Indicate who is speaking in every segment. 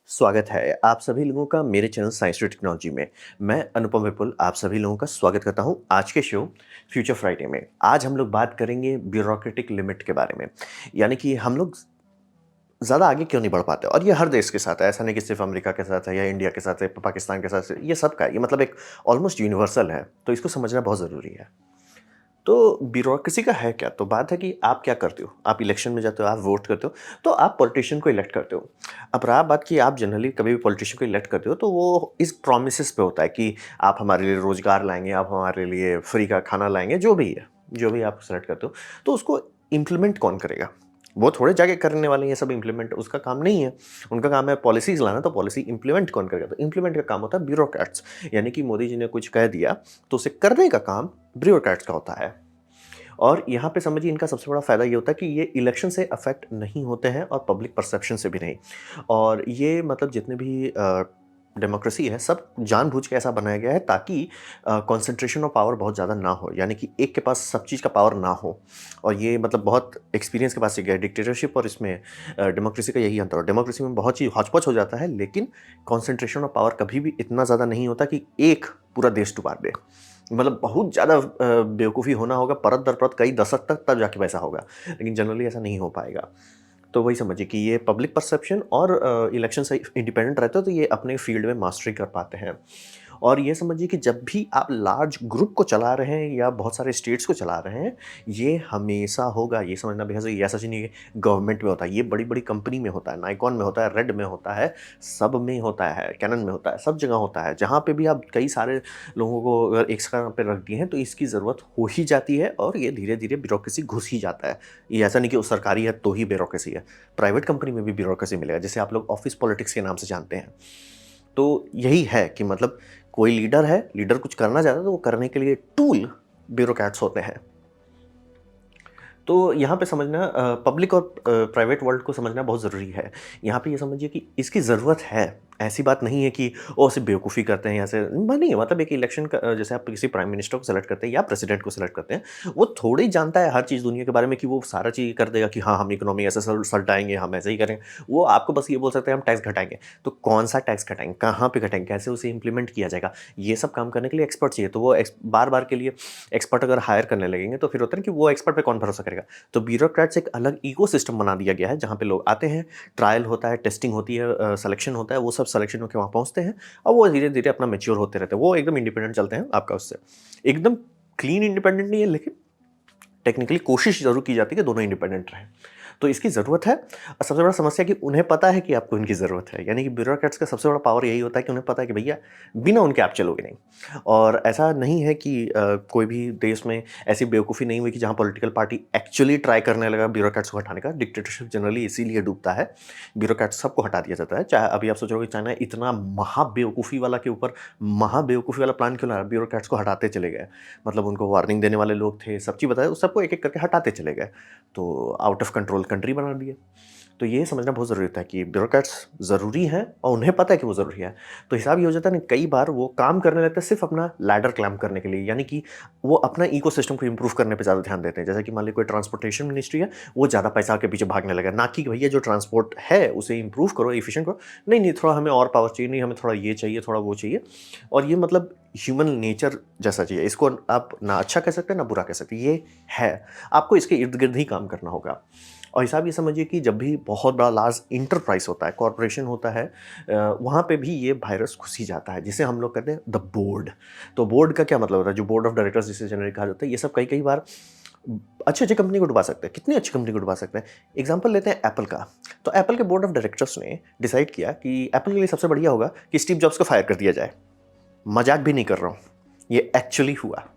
Speaker 1: स्वागत है आप सभी लोगों का मेरे चैनल साइंस टू टेक्नोलॉजी में। मैं अनुपम विपुल आप सभी लोगों का स्वागत करता हूं आज के शो फ्यूचर फ्राइडे में। आज हम लोग बात करेंगे ब्यूरोक्रेटिक लिमिट के बारे में, यानी कि हम लोग ज़्यादा आगे क्यों नहीं बढ़ पाते। और ये हर देश के साथ है, ऐसा नहीं कि सिर्फ अमेरिका के साथ है या इंडिया के साथ है, पाकिस्तान के साथ है, ये सबका है। ये मतलब एक ऑलमोस्ट यूनिवर्सल है, तो इसको समझना बहुत ज़रूरी है। तो ब्यूरोक्रेसी का है क्या? तो बात है कि आप क्या करते हो? आप इलेक्शन में जाते हो, आप वोट करते हो, तो आप पॉलिटिशियन को इलेक्ट करते हो। अब रहा बात कि आप जनरली कभी भी पॉलिटिशियन को इलेक्ट करते हो, तो वो इस प्रॉमिसेस पे होता है कि आप हमारे लिए रोज़गार लाएँगे, आप हमारे लिए फ्री का खाना लाएँगे, जो भी है, जो भी आप सेलेक्ट करते हो। तो उसको इम्प्लीमेंट कौन करेगा? वो थोड़े जाके करने वाले हैं ये सब इम्प्लीमेंट, उसका काम नहीं है। उनका काम है पॉलिसीज़ लाना, तो पॉलिसी इम्प्लीमेंट कौन करेगा? तो इम्प्लीमेंट का काम होता है ब्यूरोक्रेट्स, यानी कि मोदी जी ने कुछ कह दिया, तो उसे करने का काम ब्यूरोक्रेट्स का होता है। और यहाँ पे समझिए इनका सबसे बड़ा फ़ायदा ये होता है कि ये इलेक्शन से अफ़ेक्ट नहीं होते हैं और पब्लिक परसेप्शन से भी नहीं। और ये मतलब जितने भी डेमोक्रेसी है सब जानबूझ के ऐसा बनाया गया है ताकि कंसंट्रेशन ऑफ पावर बहुत ज़्यादा ना हो, यानी कि एक के पास सब चीज़ का पावर ना हो। और ये मतलब बहुत एक्सपीरियंस के पास से गया है डिक्टेटरशिप और इसमें डेमोक्रेसी का यही अंतर है। डेमोक्रेसी में बहुत चीज़ हौच-पौच हो जाता है, लेकिन कंसंट्रेशन ऑफ पावर कभी भी इतना ज़्यादा नहीं होता कि एक पूरा देश डुबा दे। मतलब बहुत ज़्यादा बेवकूफ़ी होना होगा, परत दर परत कई दशक तक, तब जाके वैसा होगा। लेकिन जनरली ऐसा नहीं हो पाएगा। तो वही समझिए कि ये पब्लिक परसेप्शन और इलेक्शन से इंडिपेंडेंट रहते हो, तो ये अपने फील्ड में मास्टरी कर पाते हैं। और ये समझिए कि जब भी आप लार्ज ग्रुप को चला रहे हैं या बहुत सारे स्टेट्स को चला रहे हैं, ये हमेशा होगा, ये समझना बेहद ज़रूरी है। ऐसा चीज़ नहीं है गवर्नमेंट में होता है, ये बड़ी-बड़ी कंपनी में होता है, नाइकॉन में होता है, रेड में होता है, सब में होता है, कैनन में होता है, सब जगह होता है। जहाँ पे भी आप कई सारे लोगों को अगर एक साथ पे रख दिए हैं, तो इसकी ज़रूरत हो ही जाती है और ये धीरे-धीरे ब्यूरोक्रेसी घुस ही जाता है। ये ऐसा नहीं कि वो सरकारी है तो ही ब्यूरोक्रेसी है। प्राइवेट कंपनी में भी ब्यूरोक्रेसी मिलेगा, जिसे आप लोग ऑफिस पॉलिटिक्स के नाम से जानते हैं। तो यही है कि मतलब कोई लीडर है, लीडर कुछ करना चाहता है तो वो करने के लिए टूल ब्यूरोक्रेट्स होते हैं। तो यहाँ पे समझना पब्लिक और प्राइवेट वर्ल्ड को समझना बहुत ज़रूरी है। यहाँ पे ये समझिए कि इसकी ज़रूरत है। ऐसी बात नहीं है कि वो सिर्फ़ बेवकूफ़ी करते हैं या ऐसे नहीं, मतलब एक इलेक्शन का जैसे आप किसी प्राइम मिनिस्टर को सेलेक्ट करते हैं या प्रेसिडेंट को सेलेक्ट करते हैं, वो थोड़े ही जानता है हर चीज़ दुनिया के बारे में कि वो सारा चीज़ कर देगा कि हाँ, हम इकोनॉमी ऐसे सल्टाएँगे, हम ऐसे ही करेंगे। वो आपको बस ये बोल सकते हैं हम टैक्स घटाएँगे। तो कौन-सा टैक्स घटाएँगे, कहाँ पे घटाएँगे, कैसे उसे इम्प्लीमेंट किया जाएगा, ये सब काम करने के लिए एक्सपर्ट चाहिए। तो वो बार-बार के लिए एक्सपर्ट अगर हायर करने लगेंगे तो फिर होता है ना कि वो एक्सपर्ट पे कौन भरोसा करेगा। तो ब्यूरोक्रेट्स एक अलग इकोसिस्टम बना दिया गया है जहाँ पे लोग आते हैं, ट्रायल होता है, टेस्टिंग होती है, सिलेक्शन होता है, वो सब सिलेक्शन होके वहाँ पहुँचते हैं और वो धीरे-धीरे अपना मैच्योर होते रहते हैं। वो एकदम इंडिपेंडेंट चलते हैं आपका उससे। एकदम क्लीन इंडिपेंडेंट नहीं है, लेकिन टेक्निकली कोशिश ज़रूर की जाती है कि दोनों इंडिपेंडेंट रहें। तो इसकी ज़रूरत है और सबसे बड़ा समस्या कि उन्हें पता है कि आपको इनकी ज़रूरत है। यानी कि ब्यूरोक्रेट्स का सबसे बड़ा पावर यही होता है कि उन्हें पता है कि भैया बिना उनके आप चलोगे नहीं। और ऐसा नहीं है कि कोई भी देश में ऐसी बेवकूफ़ी नहीं हुई कि जहाँ पॉलिटिकल पार्टी एक्चुअली ट्राई करने लगा ब्यूरोक्रेट्स को हटाने का। डिक्टेटरशिप जनरली इसीलिए डूबता है। ब्यूरोक्रेट्स सबको हटा दिया जाता है। चाहे अभी आप सोच रहे हो कि चाइना इतना महाबेवकूफ़ी वाला के ऊपर महाबेवकूफ़ी वाला प्लान क्यों लाया? ब्यूरोक्रेट्स को हटाते चले गए। मतलब उनको वार्निंग देने वाले लोग थे, सब चीज़ बताया, उस सबको एक-एक करके हटाते चले गए। तो आउट ऑफ कंट्रोल कंट्री बना दिए। तो ये समझना बहुत ज़रूरी होता है कि ब्यूरोक्रेट्स ज़रूरी हैं और उन्हें पता है कि वो ज़रूरी है। तो हिसाब ये हो जाता है ना, कई बार वो काम करने लगते हैं सिर्फ़ अपना लैडर क्लाइम्ब करने के लिए, यानी कि वो अपना इकोसिस्टम को इम्प्रूव करने पे ज़्यादा ध्यान देते हैं। जैसे कि मान लीजिए कोई ट्रांसपोर्टेशन मिनिस्ट्री है, वो ज़्यादा पैसा के पीछे भागने लगा, ना कि भैया जो ट्रांसपोर्ट है उसे इम्प्रूव करो, एफिशिएंट करो। नहीं, नहीं, थोड़ा हमें और पावर चाहिए, नहीं हमें थोड़ा ये चाहिए, थोड़ा वो चाहिए। और ये मतलब ह्यूमन नेचर जैसा चाहिए। इसको आप ना अच्छा कह सकते हैं, ना बुरा कह सकते हैं। ये है, आपको इसके इर्द-गिर्द ही काम करना होगा। और हिसाब ये समझिए कि जब भी बहुत बड़ा लार्ज इंटरप्राइज़ होता है, कॉर्पोरेशन होता है, वहाँ पे भी ये वायरस घुस ही जाता है, जिसे हम लोग कहते हैं द बोर्ड। तो बोर्ड का क्या मतलब होता है? जो बोर्ड ऑफ डायरेक्टर्स जिसे जनरली कहा जाता है, ये सब कई-कई बार अच्छी-अच्छी कंपनी को डुबा सकते हैं। कितनी अच्छी कंपनी को डुबा सकते हैं? एग्ज़ाम्पल लेते हैं एप्पल का। तो एप्पल के बोर्ड ऑफ डायरेक्टर्स ने डिसाइड किया कि एप्पल के लिए सबसे बढ़िया होगा कि स्टीव जॉब्स को फायर कर दिया जाए। मज़ाक भी नहीं कर रहा हूँ, ये एक्चुअली हुआ।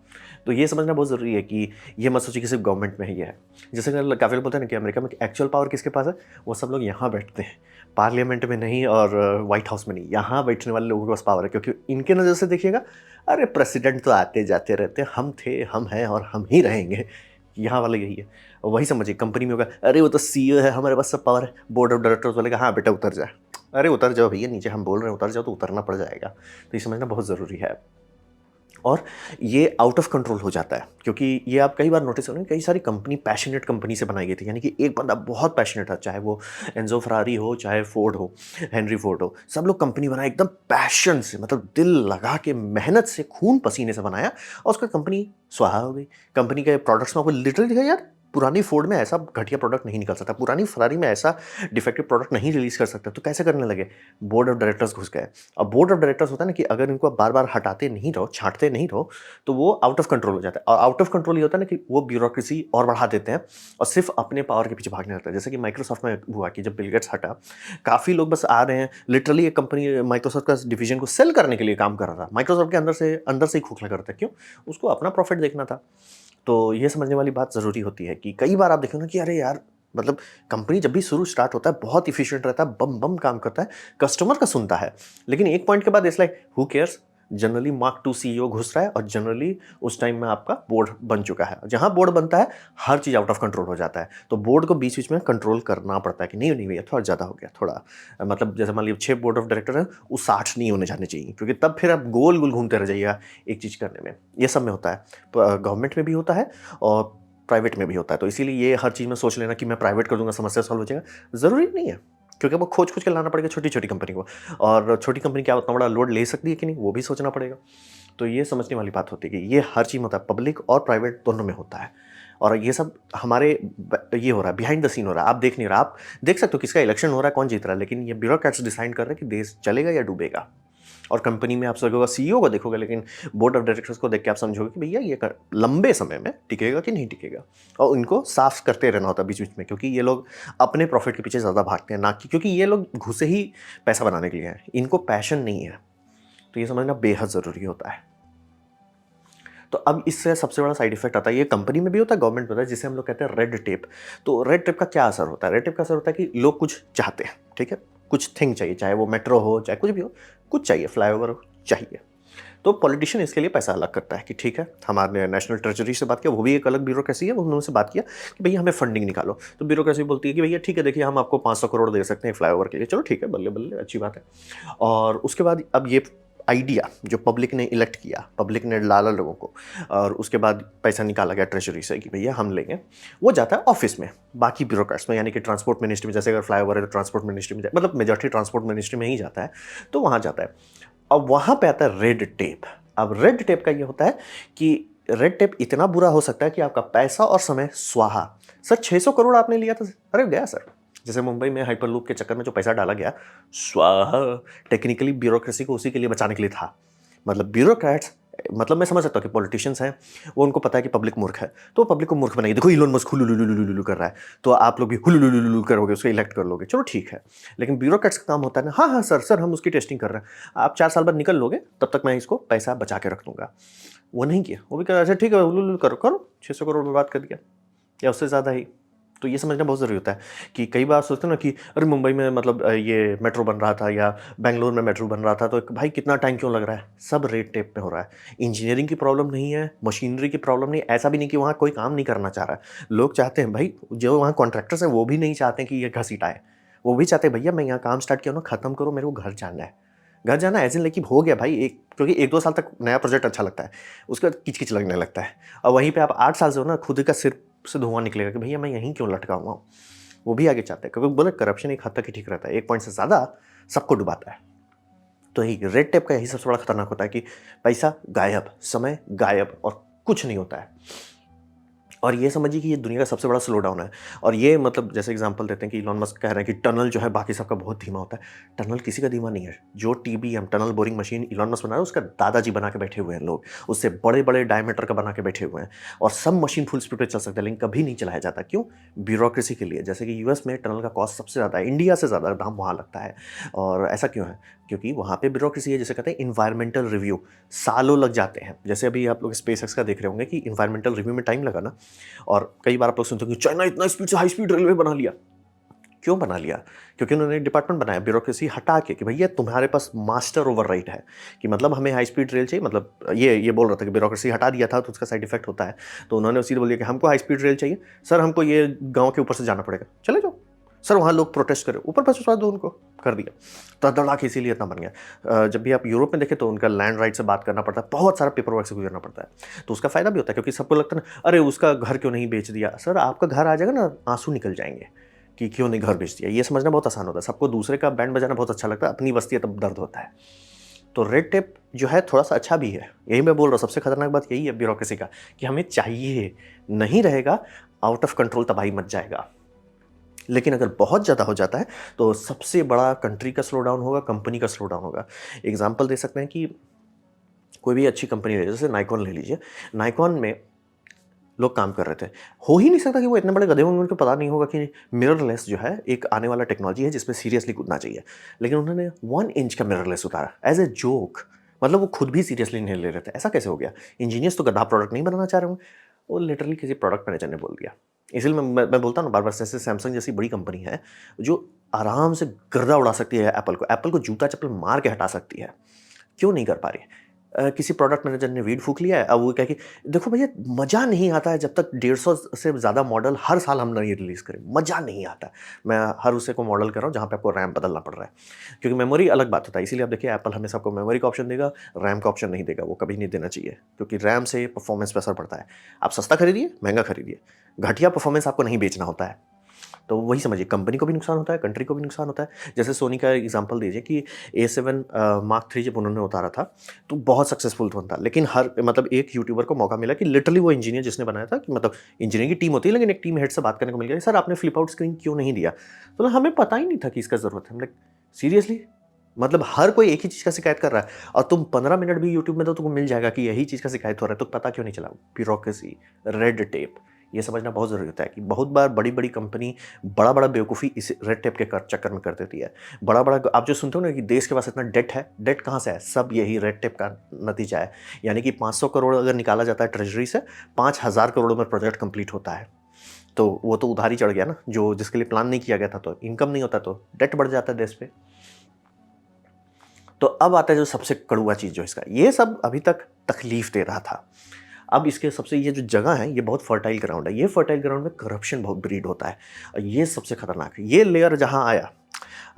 Speaker 1: तो ये समझना बहुत ज़रूरी है कि ये मत सोचिए कि सिर्फ़ गवर्नमेंट में ही है। जैसे कि काफ़ी लोग बोलते हैं ना कि अमेरिका में एक्चुअल पावर किसके पास है? वो सब लोग यहाँ बैठते हैं, पार्लियामेंट में नहीं और व्हाइट हाउस में नहीं, यहाँ बैठने वाले लोगों के पास पावर है, क्योंकि इनके नज़र से देखिएगा, अरे प्रेसिडेंट तो आते-जाते रहते हैं, हम थे, हम हैं और हम ही रहेंगे। यहाँ वाला यही है। और वही समझिए कंपनी में होगा, अरे वो तो सीईओ है, हमारे पास सब पावर है। बोर्ड ऑफ डायरेक्टर्स बोलेगा, हाँ बेटा उतर जा। अरे उतर जाओ भैया नीचे, हम बोल रहे हैं उतर जाओ तो उतरना पड़ जाएगा। तो ये समझना बहुत ज़रूरी है। और ये आउट ऑफ कंट्रोल हो जाता है, क्योंकि ये आप कई बार नोटिस करेंगे, कई सारी कंपनी पैशनेट कंपनी से बनाई गई थी, यानी कि एक बंदा बहुत पैशनेट था, चाहे वो एनजो फरारी हो, चाहे फोर्ड हो, हेनरी फोर्ड हो, सब लोग कंपनी बनाए एकदम पैशन से, मतलब दिल लगा के मेहनत से खून पसीने से बनाया, और उसका कंपनी स्वाहा हो गई। कंपनी के प्रोडक्ट्स में आपको लिटरली दिखा यार, पुरानी फोर्ड में ऐसा घटिया प्रोडक्ट नहीं निकल सकता, पुरानी फरारी में ऐसा डिफेक्टिव प्रोडक्ट नहीं रिलीज कर सकता, तो कैसे करने लगे? बोर्ड ऑफ डायरेक्टर्स घुस गए। अब बोर्ड ऑफ डायरेक्टर्स होता है ना कि अगर इनको बार बार हटाते नहीं रहो, छांटते नहीं रहो, तो वो आउट ऑफ कंट्रोल हो जाता है, और आउट ऑफ कंट्रोल ये होता है ना कि वो ब्यूरोक्रेसी और बढ़ा देते हैं और सिर्फ अपने पावर के पीछे भागने लगता है। जैसे कि माइक्रोसॉफ्ट में हुआ कि जब बिल गेट्स हटा, काफ़ी लोग बस आ रहे हैं, लिटरली एक कंपनी माइक्रोसॉफ्ट का डिवीजन को सेल करने के लिए काम कर रहा था, माइक्रोसॉफ्ट के अंदर से ही खोखला करता है, क्यों? उसको अपना प्रॉफिट देखना था। तो ये समझने वाली बात ज़रूरी होती है कि कई बार आप देखो ना कि अरे यार, मतलब कंपनी जब भी शुरू स्टार्ट होता है बहुत इफिशिएंट रहता है, बम बम काम करता है, कस्टमर का सुनता है, लेकिन एक पॉइंट के बाद it's like who cares. Generally Mark to CEO घुस रहा है, और जनरली उस टाइम में आपका बोर्ड बन चुका है। जहां बोर्ड बनता है हर चीज़ आउट ऑफ कंट्रोल हो जाता है, तो बोर्ड को बीच बीच में कंट्रोल करना पड़ता है कि नहीं नहीं भैया, थोड़ा ज़्यादा हो गया, थोड़ा मतलब जैसे मान लीजिए 6 बोर्ड ऑफ डायरेक्टर है, वो 60 नहीं होने जाने चाहिए, क्योंकि तब फिर आप गोल गोल घूमते रह जाइएगा एक चीज़ करने में। ये सब में होता है, गवर्नमेंट में भी होता है और प्राइवेट में भी होता है। तो इसीलिए ये हर चीज़ में सोच लेना कि मैं प्राइवेट कर दूंगा समस्या सॉल्व हो जाएगा, ज़रूरी नहीं है, क्योंकि वो खोज खोज के लाना पड़ेगा छोटी छोटी कंपनी को, और छोटी कंपनी क्या उतना बड़ा लोड ले सकती है कि नहीं, वो भी सोचना पड़ेगा। तो ये समझने वाली बात होती है कि ये हर चीज़ में होता है, पब्लिक और प्राइवेट दोनों में होता है, और ये सब हमारे ये हो रहा है, बिहाइंड द सीन हो रहा है, आप देख नहीं रहा। आप देख सकते हो किसका इलेक्शन हो रहा है, कौन जीत रहा है, लेकिन ये ब्यूरोक्रेट्स डिसाइड कर रहे हैं कि देश चलेगा या डूबेगा। और कंपनी में आप समझोगे सीईओ को देखोगे, लेकिन बोर्ड ऑफ डायरेक्टर्स को देख के आप समझोगे कि भैया ये लंबे समय में टिकेगा कि नहीं टिकेगा, और उनको साफ करते रहना होता है बीच बीच में, क्योंकि ये लोग अपने प्रॉफिट के पीछे ज़्यादा भागते हैं, ना कि क्योंकि ये लोग घुसे ही पैसा बनाने के लिए हैं, इनको पैशन नहीं है। तो ये समझना बेहद ज़रूरी होता है। तो अब इससे सबसे बड़ा साइड इफेक्ट आता है, ये कंपनी में भी होता है, गवर्नमेंट में होता है, जिसे हम लोग कहते हैं रेड टेप। तो रेड टेप का क्या असर होता है? रेड टेप का असर होता है कि लोग कुछ चाहते हैं, ठीक है, कुछ थिंग चाहिए, चाहे वो मेट्रो हो, चाहे कुछ भी हो, कुछ चाहिए, फ्लाईओवर हो, चाहिए। तो पॉलिटिशियन इसके लिए पैसा अलग करता है कि ठीक है, हमारे नेशनल ट्रेजरी से बात किया, वो भी एक अलग ब्यूरोक्रेसी है, उन्होंने से बात किया कि भैया हमें फंडिंग निकालो, तो ब्यूरोक्रेसी बोलती है कि भैया ठीक है, देखिए हम आपको 500 करोड़ दे सकते हैं फ्लाईओवर के लिए, चलो ठीक है, बल्ले बल्ले, अच्छी बात है। और उसके बाद अब ये आइडिया जो पब्लिक ने इलेक्ट किया, पब्लिक ने डाला लोगों को, और उसके बाद पैसा निकाला गया ट्रेजरी से कि भैया हम लेंगे, वो जाता है ऑफिस में, बाकी ब्यूरोक्रेट्स में, यानी कि ट्रांसपोर्ट मिनिस्ट्री में, जैसे अगर फ्लाईओवर है तो ट्रांसपोर्ट मिनिस्ट्री में, मतलब मेजॉरिटी ट्रांसपोर्ट मिनिस्ट्री में ही जाता है, तो वहाँ जाता है। अब वहाँ पे आता है रेड टेप। अब रेड टेप का ये होता है कि रेड टेप इतना बुरा हो सकता है कि आपका पैसा और समय स्वाहा। सर 600 करोड़ आपने लिया था, अरे गया सर। जैसे मुंबई में हाइपरलूप के चक्कर में जो पैसा डाला गया, स्वाहा। टेक्निकली ब्यूरोक्रेसी को उसी के लिए बचाने के लिए था। मतलब ब्यूरोक्रेट्स, मतलब मैं समझ सकता हूँ कि पॉलिटिशियंस हैं, वो उनको पता है कि पब्लिक मूर्ख है, तो पब्लिक को मूर्ख बनाइए। देखो इलोन मस्क हुलुलुलुलुलुलु कर रहा है, तो आप लोग भी हुलुलुलुलुलु करोगे, उसको इलेक्ट कर लोगे, चलो ठीक है। लेकिन ब्यूरोक्रेट्स का काम होता है ना, हाँ हाँ सर सर हम उसकी टेस्टिंग कर रहे हैं, आप 4 साल बाद निकल लोगे, तब तक मैं इसको पैसा बचा के रख दूंगा। वो नहीं किया, वो भी कहा अच्छा ठीक है हुलुलुलु करो करो, 600 करोड़ बर्बाद कर दिया, या उससे ज़्यादा ही। तो ये समझना बहुत ज़रूरी होता है कि कई बार सोचते हैं ना कि अरे मुंबई में मतलब ये मेट्रो बन रहा था, या बेंगलोर में मेट्रो बन रहा था, तो भाई कितना टाइम क्यों लग रहा है? सब रेड टेप में हो रहा है। इंजीनियरिंग की प्रॉब्लम नहीं है, मशीनरी की प्रॉब्लम नहीं, ऐसा भी नहीं कि वहाँ कोई काम नहीं करना चाह रहा है। लोग चाहते हैं भाई, जो वहाँ कॉन्ट्रैक्टर्स हैं वो भी नहीं चाहते कि ये घसीटाए, वो भी चाहते हैं भैया मैं यहाँ काम स्टार्ट किया ना, खत्म करो, मेरे को घर जाना है। घर जाना एज इन लाइक हो गया भाई, एक क्योंकि 1-2 साल तक नया प्रोजेक्ट अच्छा लगता है, उसके बाद किच किच लगने लगता है, और वहीं पे आप 8 साल से हो ना, खुद का सिर से धुआं निकलेगा कि भैया मैं यहीं क्यों लटका हुआ हूँ। वो भी आगे चाहते हैं, क्योंकि बोले करप्शन एक हद तक ही ठीक रहता है, एक पॉइंट से ज़्यादा सबको डुबाता है। तो यही रेड टेप का यही सबसे बड़ा खतरनाक होता है कि पैसा गायब, समय गायब, और कुछ नहीं होता है। और ये समझिए कि ये दुनिया का सबसे बड़ा स्लो डाउन है। और ये मतलब जैसे एग्जांपल देते हैं कि इलॉन मस्क कह रहे हैं कि टनल जो है बाकी सबका बहुत धीमा होता है। टनल किसी का धीमा नहीं है। जो TBM tunnel boring machine Elon Musk बना रहा है, उसका दादाजी बना के बैठे हुए हैं लोग, उससे बड़े बड़े डायमीटर का बना के बैठे हुए हैं, और सब मशीन फुल स्पीड पर चल सकते हैं, लेकिन कभी नहीं चलाया जाता। क्यों? ब्यूरोक्रेसी के लिए। जैसे कि यूएस में टनल का कॉस्ट सबसे ज़्यादा है, इंडिया से ज़्यादा दाम वहाँ लगता है। और ऐसा क्यों है? क्योंकि वहाँ पे ब्यूरोक्रेसी है, जिसे कहते हैं इन्वायरमेंटल रिव्यू, सालों लग जाते हैं। जैसे अभी आप लोग स्पेसएक्स का देख रहे होंगे कि इन्वायरमेंटल रिव्यू में टाइम लगा ना, और कई बार आप लोग सुनते हो कि चाइना इतना स्पीड से हाई स्पीड रेलवे बना लिया। क्यों बना लिया? क्योंकि उन्होंने एक डिपार्टमेंट बनाया ब्यूरोक्रेसी हटा के कि भैया तुम्हारे पास मास्टर ओवरराइट है, कि मतलब हमें हाई स्पीड रेल चाहिए, मतलब ये बोल रहा था कि ब्यूरोक्रेसी हटा दिया था तो उसका साइड इफेक्ट होता है, तो उन्होंने सीधे बोल दिया कि हमको हाई स्पीड रेल चाहिए, सर हमको ये गाँव के ऊपर से जाना पड़ेगा, चले जाओ। सर वहाँ लोग प्रोटेस्ट करें, ऊपर बस दो उनको, कर दिया। तड़ाक इसीलिए इतना बन गया। जब भी आप यूरोप में देखें तो उनका लैंड राइट से बात करना पड़ता है, बहुत सारा पेपर वर्क से गुजरना पड़ता है। तो उसका फ़ायदा भी होता है क्योंकि सबको लगता है ना, अरे उसका घर क्यों नहीं बेच दिया? सर आपका घर आ जाएगा ना, आँसू निकल जाएँगे कि क्यों नहीं घर बेच दिया। ये समझना बहुत आसान होता है। सबको दूसरे का बैंड बजाना बहुत अच्छा लगता है, अपनी बस्ती है तब दर्द होता है। तो रेड टेप जो है थोड़ा-सा अच्छा भी है। यही मैं बोल रहा हूँ, सबसे खतरनाक बात यही है ब्यूरोक्रेसी का, कि हमें चाहिए, नहीं रहेगा आउट ऑफ कंट्रोल तबाही मच जाएगा। लेकिन अगर बहुत ज़्यादा हो जाता है तो सबसे बड़ा कंट्री का स्लो डाउन होगा, कंपनी का स्लो डाउन होगा। एग्ज़ाम्पल दे सकते हैं कि कोई भी अच्छी कंपनी ले लीजिए, जैसे नाइकॉन ले लीजिए। नाइकॉन में लोग काम कर रहे थे। हो ही नहीं सकता कि वो इतने बड़े गधे होंगे, उनको पता नहीं होगा कि मिररलेस जो है एक आने वाला टेक्नोलॉजी है जिसमें सीरियसली कूदना चाहिए। लेकिन उन्होंने 1 इंच का मिररलेस उतारा एज़ अ जोक। मतलब वो खुद भी सीरियसली नहीं ले रहे थे। ऐसा कैसे हो गया? इंजीनियर्स तो गधा प्रोडक्ट नहीं बनाना चाह रहे होंगे। वो लिटरली किसी प्रोडक्ट मैनेजर ने बोल दिया। इसलिए मैं बोलता हूँ ना बार-बार, जैसे सैमसंग जैसी बड़ी कंपनी है, जो आराम से गर्दा उड़ा सकती है एप्पल को। एप्पल को जूता-चप्पल मार के हटा सकती है। क्यों नहीं कर पा रही? किसी प्रोडक्ट मैनेजर ने वीड फूँक लिया है, अब वो कहे कि देखो भैया मज़ा नहीं आता है जब तक 150 से ज़्यादा मॉडल हर साल हम नहीं रिलीज़ करें, मज़ा नहीं आता। मैं हर उसे को मॉडल कर रहा हूँ जहाँ पे आपको रैम बदलना पड़ रहा है, क्योंकि मेमोरी अलग बात होता है। इसीलिए आप देखिए एप्पल हमेशा आपको मेमोरी का ऑप्शन देगा, रैम का ऑप्शन नहीं देगा, वो कभी नहीं देना चाहिए, क्योंकि रैम से परफॉर्मेंस पे असर पड़ता है। आप सस्ता खरीदिए, महँगा खरीदिए, घटिया परफॉर्मेंस आपको नहीं बेचना होता है। तो वही समझिए, कंपनी को भी नुकसान होता है, कंट्री को भी नुकसान होता है। जैसे सोनी का एग्जांपल दीजिए कि A7 मार्क 3 जब उन्होंने उतारा था, तो बहुत सक्सेसफुल फ़ोन था। लेकिन हर मतलब एक यूट्यूबर को मौका मिला कि लिटरली वो इंजीनियर जिसने बनाया था, कि मतलब इंजीनियरिंग की टीम होती है, लेकिन एक टीम हेड से बात करने को मिल गया, सर आपने फ्लिप आउट स्क्रीन क्यों नहीं दिया? तो हमें पता ही नहीं था कि इसका ज़रूरत है। Like seriously? मतलब हर कोई एक ही चीज़ का शिकायत कर रहा है, और तुम 15 मिनट भी यूट्यूब में दो, तुमको मिल जाएगा कि यही चीज़ का शिकायत हो रहा है, तो पता क्यों नहीं चला? ब्यूरोक्रेसी, रेड टेप, ये समझना बहुत ज़रूरी होता है कि बहुत बार बड़ी-बड़ी कंपनी बड़ा-बड़ा बेवकूफ़ी इस रेड टेप के चक्कर में कर देती है। बड़ा-बड़ा आप जो सुनते हो ना कि देश के पास इतना डेट है, डेट कहाँ से है? सब यही रेड टेप का नतीजा है। यानी कि 500 करोड़ अगर निकाला जाता है ट्रेज़री से, 5000 करोड़ में प्रोजेक्ट कंप्लीट होता है। तो वो तो उधार ही चढ़ गया ना, जो जिसके लिए प्लान नहीं किया गया था, तो इनकम नहीं होता तो डेट बढ़ जाता है देश पे। तो अब आता है जो सबसे कड़वा चीज़ जो इसका, ये सब अभी तक तकलीफ़ दे रहा था। अब इसके सबसे ये जो जगह है, ये बहुत फर्टाइल ग्राउंड है। ये फर्टाइल ग्राउंड में करप्शन बहुत ब्रीड होता है, और ये सबसे खतरनाक है। ये लेयर जहाँ आया,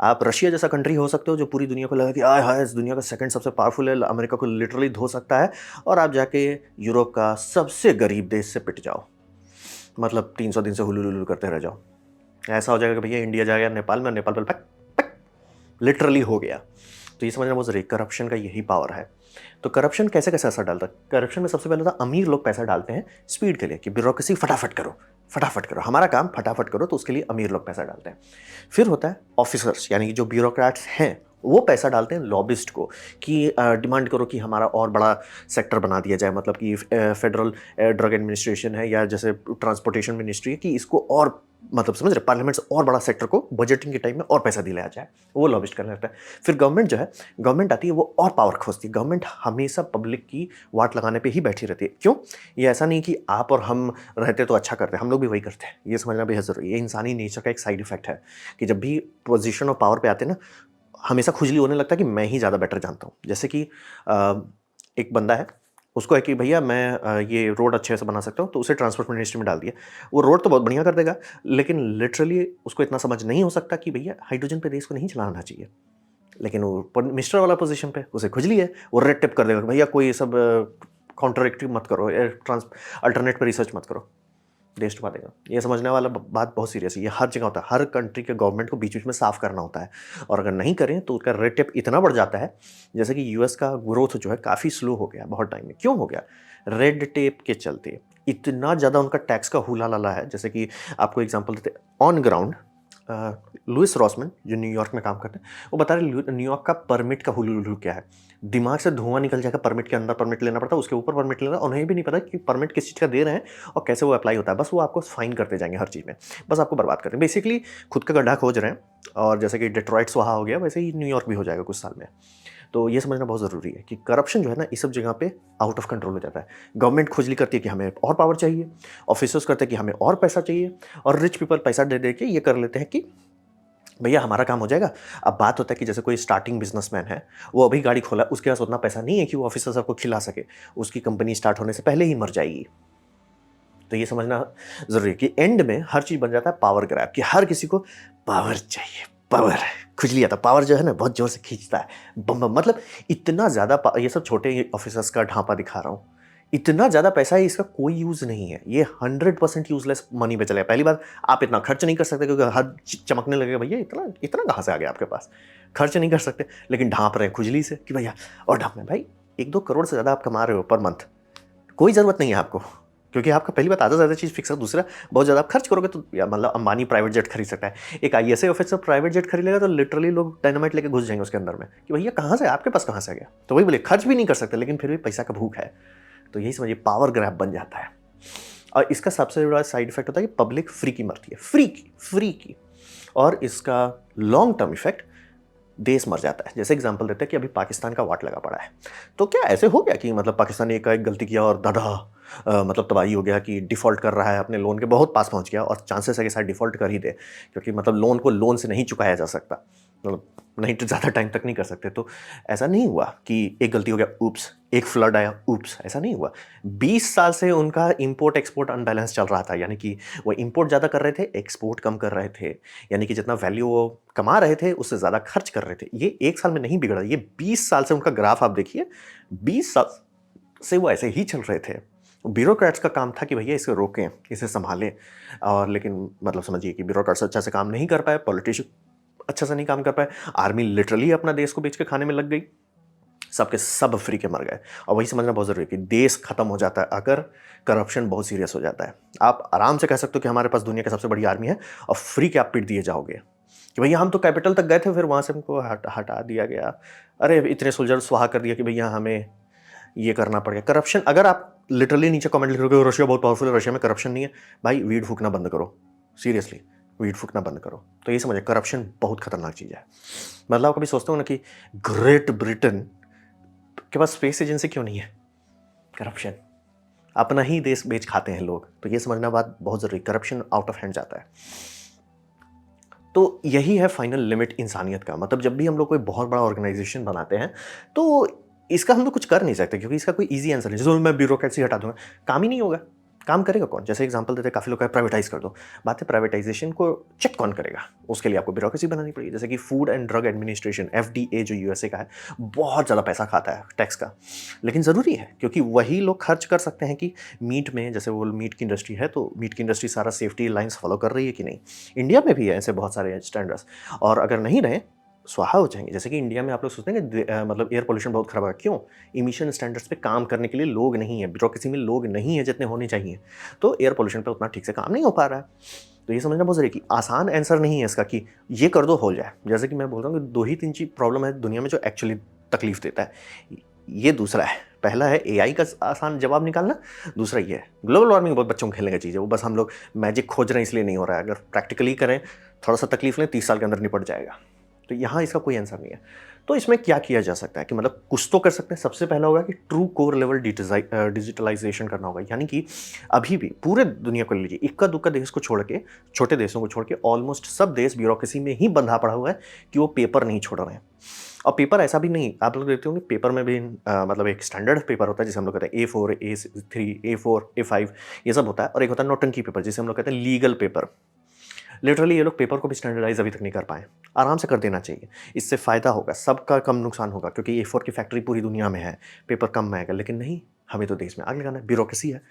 Speaker 1: आप रशिया जैसा कंट्री हो सकते हो जो पूरी दुनिया को लगा कि आय हाय इस दुनिया का सेकंड सबसे पावरफुल है, अमेरिका को लिटरली धो सकता है, और आप जाके यूरोप का सबसे गरीब देश से पिट जाओ। मतलब 300 दिन से हुलुलुलु करते रह जाओ। ऐसा हो जाएगा कि भैया इंडिया जाएगा नेपाल में, नेपाल पर पक पक लिटरली हो गया। तो ये समझना बहुत ज़रूरी है, करप्शन का यही पावर है। तो करप्शन कैसे-कैसे असर डालता है? करप्शन में सबसे पहले तो अमीर लोग पैसा डालते हैं स्पीड के लिए, कि ब्यूरोक्रेसी फटाफट करो, हमारा काम फटाफट करो, तो उसके लिए अमीर लोग पैसा डालते हैं। फिर होता है ऑफिसर्स, यानी कि जो ब्यूरोक्रेट्स हैं, वो पैसा डालते हैं लॉबिस्ट को, कि डिमांड करो कि हमारा और बड़ा सेक्टर बना दिया जाए, मतलब कि फेडरल ड्रग एडमिनिस्ट्रेशन है, या जैसे ट्रांसपोर्टेशन मिनिस्ट्री है, कि इसको और मतलब समझ रहे, पार्लियामेंट से और बड़ा सेक्टर को बजटिंग के टाइम में और पैसा दिलाया जाए, वो लॉबिस्ट करने लगता है। फिर गवर्नमेंट जो है, गवर्नमेंट आती है, वो और पावर खोजती है। गवर्नमेंट हमेशा पब्लिक की वाट लगाने पे ही बैठी रहती है। क्यों? ये ऐसा नहीं कि आप और हम रहते तो अच्छा करते हैं, हम लोग भी वही करते हैं। ये समझना बेहद ज़रूरी है। ये इंसानी नेचर का एक साइड इफेक्ट है, कि जब भी पोजीशन ऑफ पावर पे आते हैं ना, हमेशा खुजली होने लगता है कि मैं ही ज़्यादा बेटर जानता हूँ। जैसे कि एक बंदा है, उसको है कि भैया मैं ये रोड अच्छे से बना सकता हूँ, तो उसे ट्रांसपोर्ट मिनिस्ट्री में डाल दिया। वो रोड तो बहुत बढ़िया कर देगा, लेकिन लिटरली उसको इतना समझ नहीं हो सकता कि भैया हाइड्रोजन पे देश को नहीं चलाना चाहिए। लेकिन वो मिनिस्टर वाला पोजीशन पे उसे खुजली है, वो रेड टेप कर देगा, भैया कोई ये सब कॉन्ट्राडिक्टिव मत करो, अल्टरनेट पे रिसर्च मत करो, देश डुबा देगा। ये समझने वाला बात बहुत सीरियस है। ये हर जगह होता है, हर कंट्री के गवर्नमेंट को बीच-बीच में साफ करना होता है, और अगर नहीं करें तो उसका रेड टेप इतना बढ़ जाता है। जैसे कि यूएस का ग्रोथ जो है काफ़ी स्लो हो गया बहुत टाइम में। क्यों हो गया? रेड टेप के चलते। इतना ज़्यादा उनका टैक्स का हूला-लाला है। जैसे कि आपको एग्ज़ाम्पल देते हैं, ऑन ग्राउंड लुइस रॉसमैन जो न्यूयॉर्क में काम करते हैं, वो बता रहे न्यूयॉर्क का परमिट का हुलूलुलू क्या है। दिमाग से धुआं निकल जाएगा, परमिट के अंदर परमिट लेना पड़ता है, उसके ऊपर परमिट लेना, और उन्हें भी नहीं पता कि परमिट किस चीज़ का दे रहे हैं और कैसे वो अप्लाई होता है। बस वो आपको फाइन करते जाएंगे हर चीज़ में, बस आपको बर्बाद करते हैं। बेसिकली खुद का गड्ढा खोज रहे हैं, और जैसे कि डेट्रॉइट वहाँ हो गया, वैसे ही न्यूयॉर्क भी हो जाएगा कुछ साल में। तो ये समझना बहुत ज़रूरी है कि करप्शन जो है ना, इस सब जगह पे आउट ऑफ कंट्रोल हो जाता है। गवर्नमेंट खुजली करती है कि हमें और पावर चाहिए, ऑफिसर्स करते हैं कि हमें और पैसा चाहिए, और रिच पीपल पैसा दे दे के ये कर लेते हैं कि भैया हमारा काम हो जाएगा। अब बात होता है कि जैसे कोई स्टार्टिंग बिजनेसमैन है, वो अभी गाड़ी खोला, उसके पास उतना पैसा नहीं है कि वो ऑफिसर सबको खिला सके, उसकी कंपनी स्टार्ट होने से पहले ही मर जाएगी। तो ये समझना ज़रूरी है कि एंड में हर चीज़ बन जाता है पावर ग्रैब, कि हर किसी को पावर चाहिए, पावर, खुजली आता है। पावर जो है ना बहुत ज़ोर से खींचता है। बम बम मतलब इतना ज़्यादा ये सब छोटे ऑफिसर्स का ढांपा दिखा रहा हूँ। इतना ज़्यादा पैसा है, इसका कोई यूज़ नहीं है। ये 100% यूज़लेस मनी पे चलेगा। पहली बात, आप इतना खर्च नहीं कर सकते क्योंकि हर चमकने लगेगा, भैया इतना इतना कहाँ से आ गया आपके पास? खर्च नहीं कर सकते, लेकिन ढाँप रहे हैं खुजली से कि भैया और ढाँपना है। भाई 1-2 करोड़ से ज़्यादा आप कमा रहे हो पर मंथ, कोई ज़रूरत नहीं है आपको, क्योंकि आपका पहली बात आधा से ज़्यादा चीज़ फिक्स है। दूसरा, बहुत ज़्यादा आप खर्च करोगे तो या मतलब अंबानी प्राइवेट जेट खरीद सकता है। एक आईएएस ऑफिसर प्राइवेट जेट खरीदेगा तो लिटरली लोग डायनामाइट लेके घुस जाएंगे उसके अंदर में कि भैया कहाँ से आपके पास कहाँ से आ गया? तो वही बोले, खर्च भी नहीं कर सकते लेकिन फिर भी पैसा का भूख है। तो यही समझिए पावर ग्रैब बन जाता है। और इसका सबसे बड़ा साइड इफेक्ट होता है कि पब्लिक फ्री की मरती है, फ्री की। और इसका लॉन्ग टर्म इफेक्ट, देश मर जाता है। जैसे एग्जांपल देते हैं कि अभी पाकिस्तान का वाट लगा पड़ा है, तो क्या ऐसे हो गया कि मतलब पाकिस्तान ने एक गलती किया और दादा मतलब तबाही हो गया कि डिफ़ॉल्ट कर रहा है, अपने लोन के बहुत पास पहुंच गया और चांसेस है कि शायद डिफ़ॉल्ट कर ही दे, क्योंकि मतलब लोन को लोन से नहीं चुकाया जा सकता, मतलब नहीं तो ज़्यादा टाइम तक नहीं कर सकते। तो ऐसा नहीं हुआ कि एक गलती हो गया, ऊप्स, एक फ्लड आया, ऊप्स, ऐसा नहीं हुआ। 20 साल से उनका इंपोर्ट एक्सपोर्ट अनबैलेंस चल रहा था, यानी कि वो इंपोर्ट ज़्यादा कर रहे थे, एक्सपोर्ट कम कर रहे थे, यानी कि जितना वैल्यू वो कमा रहे थे उससे ज़्यादा खर्च कर रहे थे। ये एक साल में नहीं बिगड़ा, ये 20 साल से उनका ग्राफ आप देखिए, 20 साल से वो ऐसे ही चल रहे थे। ब्यूरोक्रेट्स का काम था कि भैया इसे रोकें, इसे संभालें, और लेकिन मतलब समझिए कि ब्यूरोक्रेट्स अच्छा से काम नहीं कर पाए, पॉलिटिशियन अच्छा से नहीं काम कर पाए, आर्मी लिटरली अपना देश को बेच के खाने में लग गई, सबके सब फ्री के मर गए। और वही समझना बहुत ज़रूरी है कि देश खत्म हो जाता है अगर करप्शन बहुत सीरियस हो जाता है। आप आराम से कह सकते हो कि हमारे पास दुनिया की सबसे बड़ी आर्मी है और फ्री के आप पीट दिए जाओगे कि भैया हम तो कैपिटल तक गए थे, फिर वहाँ से हमको हटा दिया गया, अरे इतने सोल्जर स्वाहा कर दिया कि भैया हमें ये करना पड़ गया। करप्शन, अगर आप लिटरली नीचे कमेंट लिखोगे रशिया बहुत पावरफुल है, रशिया में करप्शन नहीं है, भाई वीड फूकना बंद करो, सीरियसली वीड फूकना बंद करो। तो ये समझे करप्शन बहुत खतरनाक चीज़ है। मतलब आप कभी सोचते हो ना कि ग्रेट ब्रिटेन के पास स्पेस एजेंसी क्यों नहीं है? करप्शन, अपना ही देश बेच खाते हैं लोग। तो ये समझना बात बहुत ज़रूरी, करप्शन आउट ऑफ हैंड जाता है। तो यही है फाइनल लिमिट इंसानियत का। मतलब जब भी हम लोग कोई बहुत बड़ा ऑर्गेनाइजेशन बनाते हैं तो इसका हम लोग कुछ कर नहीं सकते, क्योंकि इसका कोई ईजी आंसर नहीं। जैसे मैं ब्यूरोक्रेसी हटा दूंगा, काम ही नहीं होगा। काम करेगा कौन? जैसे एग्जांपल देते हैं, काफ़ी लोग कहें प्राइवेटाइज कर दो। बात है प्राइवेटाइजेशन को चेक कौन करेगा? उसके लिए आपको ब्यूरोक्रेसी बनानी पड़ेगी। जैसे कि food and drug administration, FDA, जो यूएसए का है, बहुत ज़्यादा पैसा खाता है टैक्स का, लेकिन ज़रूरी है क्योंकि वही लोग खर्च कर सकते हैं कि मीट में, जैसे वो मीट की इंडस्ट्री है तो मीट की इंडस्ट्री सारा सेफ्टी लाइन्स फॉलो कर रही है कि नहीं। इंडिया में भी है ऐसे बहुत सारे स्टैंडर्ड्स, और अगर नहीं रहे स्वाहा हो जाएंगे। जैसे कि इंडिया में आप लोग सोचते हैं कि मतलब एयर पोल्यूशन बहुत खराब है, क्यों? इमिशन स्टैंडर्ड्स पे काम करने के लिए लोग नहीं है, ब्यूरोक्रेसी में लोग नहीं है जितने होने चाहिए, तो एयर पोल्यूशन पे उतना ठीक से काम नहीं हो पा रहा है। तो ये समझना बहुत ज़रूरी है कि आसान आंसर नहीं है इसका कि ये कर दो हो जाए। जैसे कि मैं बोल रहा हूँ कि 2 ही 3 चीज़ प्रॉब्लम है दुनिया में जो एक्चुअली तकलीफ देता है, ये दूसरा है। पहला है एआई का आसान जवाब निकालना, दूसरा ये है ग्लोबल वार्मिंग। बहुत बच्चों को खेलने का चीज़ है, वो बस हम लोग मैजिक खोज रहे हैं इसलिए नहीं हो रहा है। अगर प्रैक्टिकली करें, थोड़ा सा तकलीफ लें, 30 साल के अंदर निपट जाएगा। तो यहाँ इसका कोई आंसर नहीं है। तो इसमें क्या किया जा सकता है कि मतलब कुछ तो कर सकते हैं। सबसे पहला होगा कि ट्रू कोर लेवल डिजिटलाइजेशन करना होगा, यानी कि अभी भी पूरे दुनिया को ले लीजिए, इक्का दुक्का देश को छोड़ के, छोटे देशों को छोड़ के ऑलमोस्ट सब देश ब्यूरोक्रेसी में ही बंधा पड़ा हुआ है कि वो पेपर नहीं छोड़ रहे हैं। और पेपर ऐसा भी नहीं, आप लोग देखते होंगे पेपर में भी मतलब एक स्टैंडर्ड पेपर होता है जिसे हम लोग कहते हैं A4, A3, A4, A5, ये सब होता है, और एक होता है नौटंकी पेपर जिसे हम लोग कहते हैं लीगल पेपर। लिटरली ये लोग पेपर को भी स्टैंडर्डाइज अभी तक नहीं कर पाए। आराम से कर देना चाहिए, इससे फ़ायदा होगा, सबका कम नुकसान होगा, क्योंकि A4 की फैक्ट्री पूरी दुनिया में है, पेपर कम आएगा। लेकिन नहीं, हमें तो देश में आग लगाना है, ब्यूरोक्रेसी है,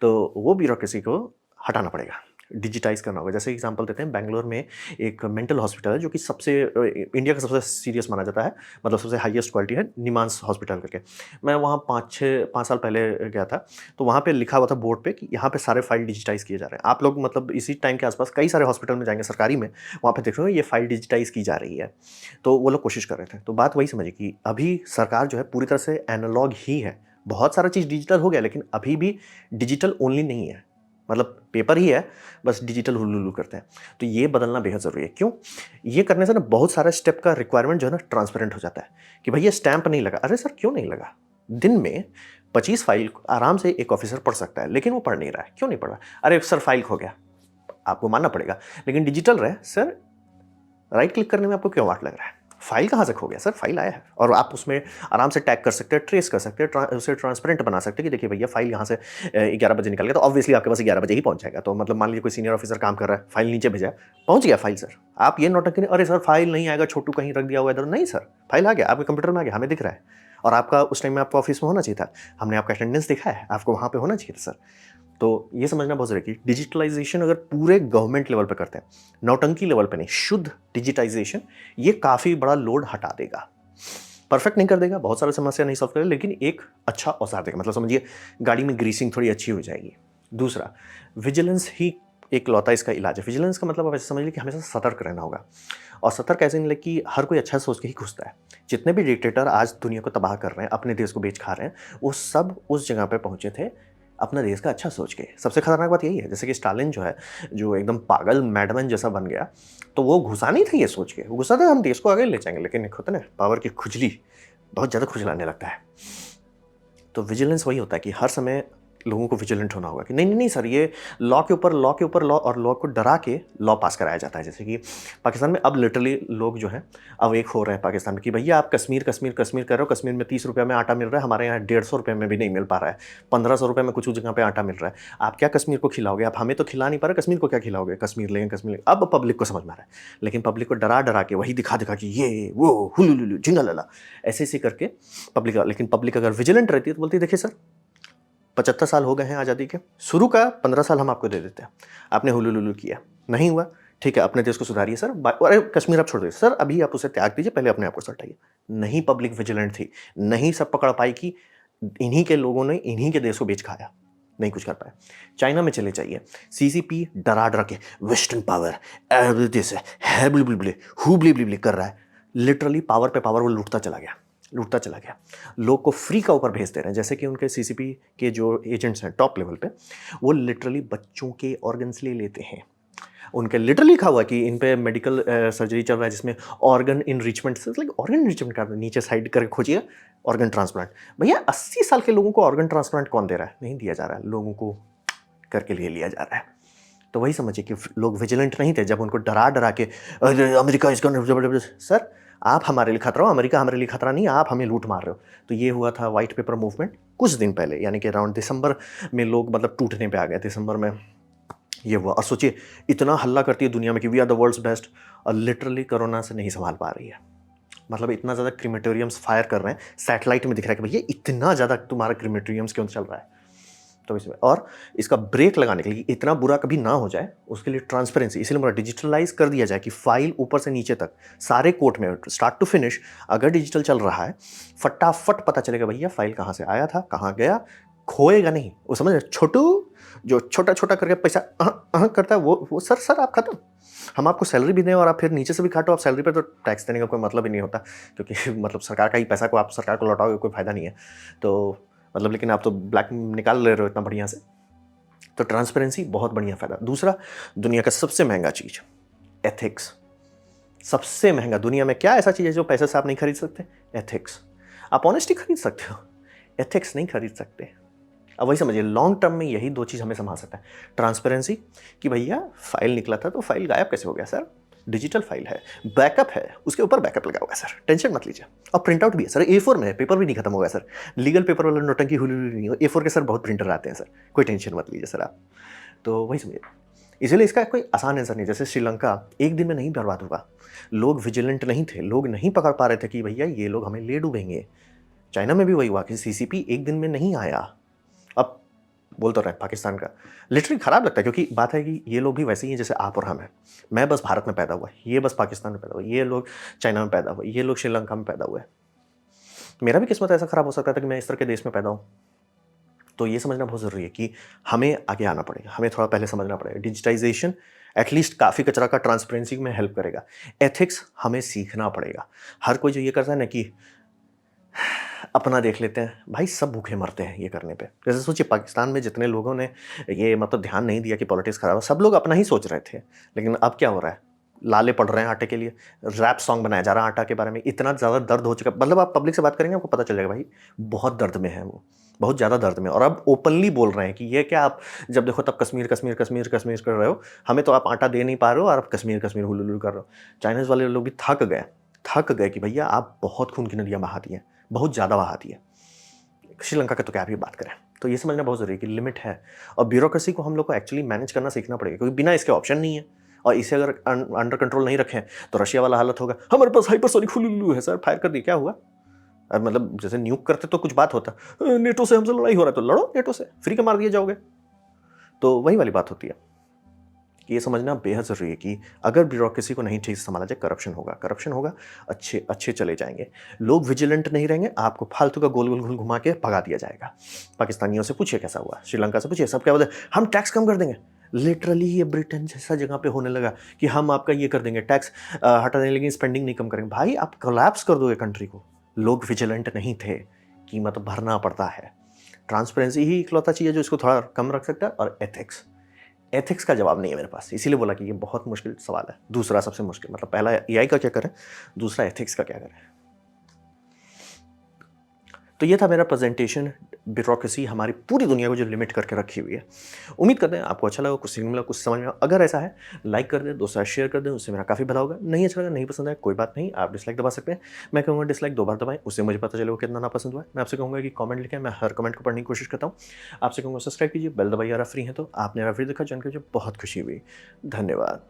Speaker 1: तो वो ब्यूरोक्रेसी को हटाना पड़ेगा, डिजिटाइज करना होगा। जैसे एग्जांपल देते हैं, बैंगलोर में एक मेंटल हॉस्पिटल है जो कि सबसे इंडिया का सबसे सीरियस माना जाता है, मतलब सबसे हाईएस्ट क्वालिटी है, निमांस हॉस्पिटल करके। मैं वहाँ 5 साल पहले गया था, तो वहाँ पे लिखा हुआ था बोर्ड पे कि यहाँ पे सारे फाइल डिजिटाइज किए जा रहे हैं। आप लोग मतलब इसी टाइम के आसपास कई सारे हॉस्पिटल में जाएंगे सरकारी में, वहाँ पे देख रहे हो ये फाइल डिजिटाइज की जा रही है। तो वो लोग कोशिश कर रहे थे। तो बात वही समझिए कि अभी सरकार जो है पूरी तरह से एनालॉग ही है। बहुत सारा चीज़ डिजिटल हो गया, लेकिन अभी भी डिजिटल ओनली नहीं है, मतलब पेपर ही है, बस डिजिटल हुलुलु करते हैं। तो ये बदलना बेहद ज़रूरी है। क्यों? ये करने से ना बहुत सारे स्टेप का रिक्वायरमेंट जो है ना ट्रांसपेरेंट हो जाता है कि भैया स्टैंप नहीं लगा। अरे सर क्यों नहीं लगा? दिन में 25 फाइल आराम से एक ऑफिसर पढ़ सकता है, लेकिन वो पढ़ नहीं रहा है। क्यों नहीं पढ़ रहा? अरे सर फाइल खो गया, आपको मानना पड़ेगा, लेकिन डिजिटल रहे सर, राइट क्लिक करने में आपको क्यों वाट लग रहा है? फाइल कहाँ से खो गया सर? फाइल आया है और आप उसमें आराम से टैग कर सकते हैं, ट्रेस कर सकते हैं, उसे ट्रांसपेरेंट बना सकते हैं कि देखिए भैया फाइल यहाँ से 11 बजे निकल गया, तो ऑब्वियसली आपके पास 11 बजे ही पहुँच जाएगा। तो मतलब मान लीजिए कोई सीनियर ऑफिसर काम कर रहा है, फाइल नीचे भेजा, पहुँच गया फाइल सर। आप ये नोट करें, अरे सर फाइल नहीं आएगा, छोटू कहीं रख दिया हुआ इधर। नहीं सर, फाइल आ गया, आपके कंप्यूटर में आ गया, हमें दिख रहा है। और आपका उस टाइम में आपको ऑफिस में होना चाहिए था, हमने आपका अटेंडेंस दिखा है, आपको वहाँ पे होना चाहिए था सर। तो ये समझना बहुत ज़रूरी है कि डिजिटलाइजेशन अगर पूरे गवर्नमेंट लेवल पे करते हैं, नौटंकी लेवल पे नहीं, शुद्ध डिजिटाइजेशन, ये काफ़ी बड़ा लोड हटा देगा। परफेक्ट नहीं कर देगा, बहुत सारी समस्या नहीं सॉल्व करेगा, लेकिन एक अच्छा औजार देगा। मतलब समझिए गाड़ी में ग्रीसिंग थोड़ी अच्छी हो जाएगी। दूसरा, विजिलेंस ही एक लौता इसका इलाज है। विजिलेंस का मतलब आप ऐसे समझ लीजिए कि हमेशा सतर्क रहना होगा। और सतर्क ऐसे नहीं लगे कि हर कोई अच्छा सोच के ही घुसता है। जितने भी डिक्टेटर आज दुनिया को तबाह कर रहे हैं, अपने देश को बेच खा रहे हैं, वो सब उस जगह पे पहुंचे थे अपना देश का अच्छा सोच के। सबसे खतरनाक बात यही है, जैसे कि स्टालिन जो है, जो एकदम पागल मैडमैन जैसा बन गया, तो वो घुसा नहीं था ये सोच के, वो घुसा था हम देश को आगे ले जाएंगे, लेकिन एक होता है ना पावर की खुजली, बहुत ज़्यादा खुजलाने लगता है। तो विजिलेंस वही होता है कि हर समय लोगों को विजिलेंट होना होगा कि नहीं नहीं नहीं सर, ये लॉ के ऊपर लॉ और लॉ को डरा के लॉ पास कराया जाता है। जैसे कि पाकिस्तान में अब लिटरली लोग जो हैं अवेक हो रहे हैं पाकिस्तान में कि भैया आप कश्मीर कश्मीर कश्मीर कर रहे हो, कश्मीर में 30 रुपये में आटा मिल रहा है, हमारे यहाँ 150 रुपये में भी नहीं मिल पा रहा है, 1500 रुपये में कुछ जगह पे आटा मिल रहा है। आप क्या कश्मीर को खिलाओगे? आप हमें तो खिला नहीं पा रहे, कश्मीर को क्या खिलाओगे? कश्मीर लेंगे, कश्मीर लेंगे। अब पब्लिक को समझ में आ रहा है, लेकिन पब्लिक को डरा डरा के वही दिखा दिखा कि ये वो हुलुलुलु झिंगा लला ऐसे ऐसे करके पब्लिक, लेकिन पब्लिक अगर विजिलेंट रहती है तो बोलती है देखिए सर 75 साल हो गए हैं आज़ादी के, शुरू का 15 साल हम आपको दे देते हैं, आपने हुलुलुलु किया, नहीं हुआ, ठीक है अपने देश को सुधारिए सर, अरे कश्मीर आप छोड़ दीजिए सर, अभी आप उसे त्याग दीजिए, पहले अपने आप को सटाइए। नहीं पब्लिक विजिलेंट थी, नहीं सब पकड़ पाई कि इन्हीं के लोगों ने इन्हीं के देश को बेच खाया, नहीं कुछ कर पाए। चाइना में चले जाइए, सीसीपी डरा डरा के वेस्टर्न पावर है हुबली कर रहा है, लिटरली पावर पे पावर वो लूटता चला गया। लोग को फ्री का ऊपर भेज दे रहे हैं, जैसे कि उनके सीसीपी के जो एजेंट्स हैं टॉप लेवल पे, वो लिटरली बच्चों के ऑर्गन्स ले लेते हैं। उनके लिटरली लिखा हुआ कि इन पे मेडिकल सर्जरी चल रहा है जिसमें organ enrichment, like organ enrichment कर नीचे साइड करके खोजिए ऑर्गन ट्रांसप्लांट। भैया 80 साल के लोगों को ऑर्गन ट्रांसप्लांट कौन दे रहा है? नहीं दिया जा रहा है, लोगों को करके लिए लिया जा रहा है। तो वही समझिए कि लोग विजिलेंट नहीं थे जब उनको डरा डरा के अमेरिका इसका सर आप हमारे लिए खतरा हो, अमेरिका हमारे लिए खतरा नहीं, आप हमें लूट मार रहे हो। तो ये हुआ था वाइट पेपर मूवमेंट कुछ दिन पहले, यानी कि अराउंड दिसंबर में लोग मतलब टूटने पे आ गए। दिसंबर में ये हुआ, और सोचिए इतना हल्ला करती है दुनिया में कि we are the world's best, और लिटरली कोरोना से नहीं संभाल पा रही है। मतलब इतना ज़्यादा क्रीमेटोरियम्स फायर कर रहे हैं, सैटेलाइट में दिख रहा है कि भैया इतना ज़्यादा तुम्हारा क्रीमेटोरियम्स क्यों चल रहा है। तो इसमें, और इसका ब्रेक लगाने के लिए इतना बुरा कभी ना हो जाए उसके लिए ट्रांसपेरेंसी, इसलिए मेरा डिजिटलाइज कर दिया जाए कि फाइल ऊपर से नीचे तक सारे कोर्ट में स्टार्ट टू फिनिश अगर डिजिटल चल रहा है, फटाफट पता चलेगा भैया फाइल कहाँ से आया था, कहाँ गया, खोएगा नहीं। वो समझ, छोटू जो छोटा छोटा करके पैसा करता है वो सर आप खत्म, हम आपको सैलरी भी दें और आप फिर नीचे से भी काटो, आप सैलरी पर तो टैक्स देने का कोई मतलब ही नहीं होता, क्योंकि मतलब सरकार का ही पैसा को आप सरकार को लौटाओगे, कोई फायदा नहीं है। तो मतलब लेकिन आप तो ब्लैक निकाल ले रहे हो इतना बढ़िया से। तो ट्रांसपेरेंसी बहुत बढ़िया फायदा। दूसरा, दुनिया का सबसे महंगा चीज एथिक्स। सबसे महंगा दुनिया में क्या ऐसा चीज है जो पैसे से आप नहीं खरीद सकते? एथिक्स। आप ऑनेस्टी खरीद सकते हो, एथिक्स नहीं खरीद सकते। अब वही समझिए लॉन्ग टर्म में यही दो चीज हमें संभाल सकता है। ट्रांसपेरेंसी कि भैया फाइल निकला था तो फाइल गायब कैसे हो गया सर, डिजिटल फाइल है, बैकअप है, उसके ऊपर बैकअप लगा हुआ है सर, टेंशन मत लीजिए। और प्रिंट आउट भी है सर, A4 में है, पेपर भी नहीं खत्म होगा सर, लीगल पेपर वाला नोटंकी हुई नहीं हो, A4 के सर बहुत प्रिंटर आते हैं सर, कोई टेंशन मत लीजिए सर आप। तो वही समझिए, इसलिए इसका कोई आसान आंसर नहीं। जैसे श्रीलंका एक दिन में नहीं बर्बाद होगा, लोग विजिलेंट नहीं थे, लोग नहीं पकड़ पा रहे थे कि भैया ये लोग हमें ले डूबेंगे। चाइना में भी वही हुआ कि सीसीपी एक दिन में नहीं आया। अब बोल तो रहे पाकिस्तान का लिटरली खराब लगता है, क्योंकि बात है कि ये लोग भी वैसे ही हैं जैसे आप और हम हैं। मैं बस भारत में पैदा हुआ, ये बस पाकिस्तान में पैदा हुआ, ये लोग चाइना में पैदा हुए, ये लोग श्रीलंका में पैदा हुए। मेरा भी किस्मत ऐसा खराब हो सकता था कि मैं इस तरह के देश में पैदा हूँ। तो ये समझना बहुत ज़रूरी है कि हमें आगे आना पड़ेगा, हमें थोड़ा पहले समझना पड़ेगा। डिजिटाइजेशन एटलीस्ट काफ़ी कचरा का ट्रांसपेरेंसी में हेल्प करेगा। एथिक्स हमें सीखना पड़ेगा। हर कोई जो ये करता है ना कि अपना देख लेते हैं, भाई सब भूखे मरते हैं ये करने पे। जैसे सोचिए पाकिस्तान में जितने लोगों ने ये मतलब ध्यान नहीं दिया कि पॉलिटिक्स खराब है, सब लोग अपना ही सोच रहे थे, लेकिन अब क्या हो रहा है, लाले पड़ रहे हैं आटे के लिए, रैप सॉन्ग बनाया जा रहा है आटा के बारे में, इतना ज़्यादा दर्द हो चुका। मतलब आप पब्लिक से बात करेंगे आपको पता चल जाएगा भाई बहुत दर्द में है वो, बहुत ज़्यादा दर्द में। और अब ओपनली बोल रहे हैं कि ये क्या, आप जब देखो तब कश्मीर कश्मीर कश्मीर कश्मीर कर रहे हो, हमें तो आप आटा दे नहीं पा रहे हो और आप कश्मीर कश्मीर हुलुलु कर रहे हो। चाइनीज़ वाले लोग भी थक गए थक गए कि भैया आप बहुत खून की नदियाँ बहा दी हैं, बहुत ज़्यादा बहा दी है। श्रीलंका की तो क्या ही बात करें। तो ये समझना बहुत ज़रूरी है कि लिमिट है और ब्यूरोक्रेसी को हम लोग को एक्चुअली मैनेज करना सीखना पड़ेगा क्योंकि बिना इसके ऑप्शन नहीं है और इसे अगर अंडर कंट्रोल नहीं रखें तो रशिया वाला हालत होगा, हमारे पास हाइपरसोनिक हुलुलु है सर, फायर कर दिया, क्या हुआ? मतलब जैसे न्यूक करते तो कुछ बात होता। नेटो से हमसे लड़ाई हो रहा है तो लड़ो नेटो से, फ्री के मार दिए जाओगे। तो वही वाली बात होती है कि ये समझना बेहद ज़रूरी है कि अगर ब्यूरोक्रेसी को नहीं ठीक से संभाला जाए, करप्शन होगा, अच्छे अच्छे चले जाएंगे, लोग विजिलेंट नहीं रहेंगे, आपको फालतू का गोल गोल घुमा के भगा दिया जाएगा। पाकिस्तानियों से पूछिए कैसा हुआ, श्रीलंका से पूछिए, सब क्या बोलते हम टैक्स कम कर देंगे। लिटरली ये ब्रिटेन जैसा जगह पे होने लगा कि हम आपका ये कर देंगे, टैक्स हटा देंगे लेकिन स्पेंडिंग नहीं कम करेंगे। भाई आप कोलैप्स कर दोगे कंट्री को। लोग विजिलेंट नहीं थे, कीमत भरना पड़ता है। ट्रांसपेरेंसी ही इकलौता चीज़ है जो इसको थोड़ा कम रख सकता है, और एथिक्स। एथिक्स का जवाब नहीं है मेरे पास, इसीलिए बोला कि ये बहुत मुश्किल सवाल है। दूसरा सबसे मुश्किल, मतलब पहला एआई का क्या करें, दूसरा एथिक्स का क्या करें। तो ये था मेरा प्रेजेंटेशन, ब्यूरोक्रेसी हमारी पूरी दुनिया को जो लिमिट करके रखी हुई है। उम्मीद करते हैं आपको अच्छा लगा, कुछ सीखने मिला, कुछ समझ में आया। अगर ऐसा है लाइक कर दें, दोस्तों शेयर कर दें, उससे मेरा काफ़ी भला होगा। नहीं अच्छा लगा, नहीं पसंद आया, कोई बात नहीं, आप डिसलाइक दबा सकते हैं। मैं कहूँगा डिसलाइक 2 बार दबाएं, उससे मुझे पता चलेगा कितना नापसंद हुआ है। मैं आपसे कहूँगा कि कमेंट लिखें, मैं हर कमेंट को पढ़ने की कोशिश करता हूँ। आपसे कहूँगा सब्सक्राइब कीजिए, बेल दबाइए अगर आप फ्री हैं तो। आपने मेरा वीडियो देखा, जानकर मुझे बहुत खुशी हुई। धन्यवाद।